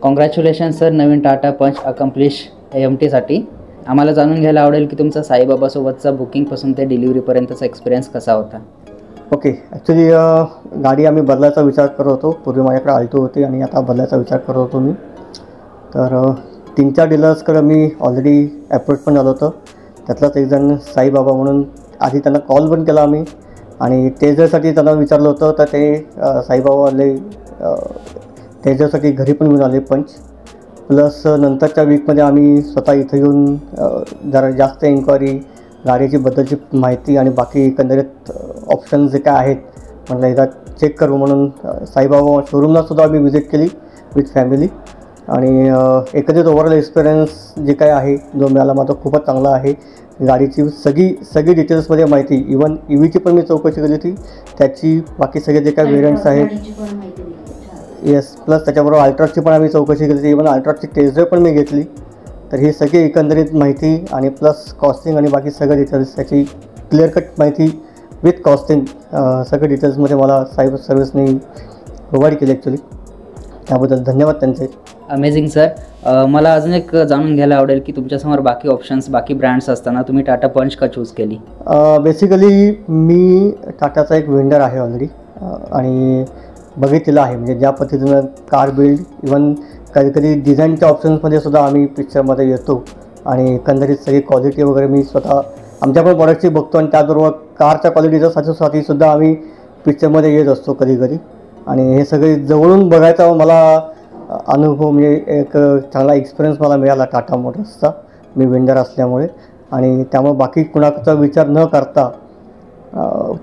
Congratulation sir, नवीन टाटा पंच accomplish AMTसाठी. आम्हाला जाणून घ्यायला आवडेल की तुमचा साईबाबासोबतचा बुकिंगपासून ते डिलिव्हरीपर्यंतचा एक्सपिरियन्स कसा होता. ओके, ॲक्च्युली गाडी आम्ही बदलायचा विचार करत होतो. पूर्वी माझ्याकडे आल्टो होती आणि आता बदलायचा विचार करत होतो मी. तर 3-4 डीलर्सकडे मी ऑलरेडी ॲप्रोच पण झालो होतो. त्यातलाच एक जण साईबाबा म्हणून, आधी त्यांना कॉल पण केला आम्ही आणि टेजरसाठी त्यांना विचारलं होतं. तर ते साईबाबावाले टेजरसाठी घरी पण घेऊन आले पंच. प्लस नंतरच्या वीकमध्ये आम्ही स्वतः इथं येऊन जरा जास्त एन्क्वायरी, गाडीची बद्दलची माहिती आणि बाकी एकंदरीत ऑप्शन जे काय आहेत म्हटलं एकदा चेक करू म्हणून साईबाबा शोरूमलासुद्धा आम्ही विजिट केली विथ फॅमिली. आणि एकंदरीत ओव्हरऑल एक्सपिरियन्स जे काय आहे जो मिळाला माझा खूपच चांगला आहे. गाडीची सगळी डिटेल्समध्ये माहिती, इवन EVची पण मी चौकशी केली होती, त्याची बाकी सगळे जे काय व्हेरियंट्स आहेत येस, प्लस त्याच्याबरोबर अल्ट्राची पण आम्ही चौकशी केली होती. इवन अल्ट्राची टेस्ट ड्राईव्ह पण मी घेतली. तर ही सगळी एकंदरीत माहिती आणि प्लस कॉस्टिंग आणि बाकी सगळं डिटेल्स, त्याची क्लिअर कट माहिती विथ कॉस्टिंग सगळं डिटेल्समध्ये मला साईब सर्व्हिसने प्रोव्हाइड केली ॲक्च्युली. त्याबद्दल धन्यवाद त्यांचे. Amazing sir. मला अजून एक जाणून घ्यायला आवडेल की तुमच्यासमोर बाकी ऑप्शन्स, बाकी ब्रँड्स असताना तुम्ही टाटा पंच का चूज केली. बेसिकली मी टाटाचा एक वेंडर आहे ऑलरेडी आणि बघितलेलं आहे. म्हणजे ज्या पद्धतीनं कार बिल्ड, इवन कधी डिझाईनच्या ऑप्शन्समध्ये सुद्धा आम्ही पिक्चरमध्ये येतो आणि एकंदरीत सगळी क्वालिटी वगैरे मी स्वतः आमच्या पण प्रॉडक्टची बघतो आणि त्याचबरोबर कारच्या क्वालिटीच्या साथीसुद्धा आम्ही पिक्चरमध्ये येत असतो कधी. आणि हे सगळे जवळून बघायचा मला अनुभव, म्हणजे एक चांगला एक्सपिरियन्स मला मिळाला टाटा मोटर्सचा, मी वेंडर असल्यामुळे. आणि त्यामुळे बाकी कुणाचा विचार न करता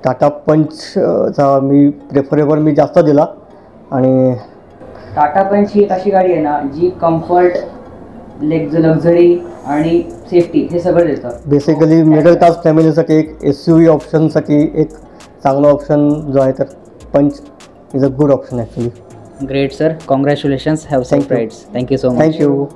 टाटा पंचचा मी प्रेफरेबल मी जास्त दिला. आणि टाटा पंच ही एक अशी गाडी आहे ना जी कम्फर्ट, लक्झरी आणि सेफ्टी हे सगळं देतं. बेसिकली मिडल क्लास फॅमिलीसाठी एक SUV ऑप्शनसाठी एक चांगला ऑप्शन जो आहे तर punch is a good option actually. Great sir, congratulations, have some prides. Thank you so much. Thank you.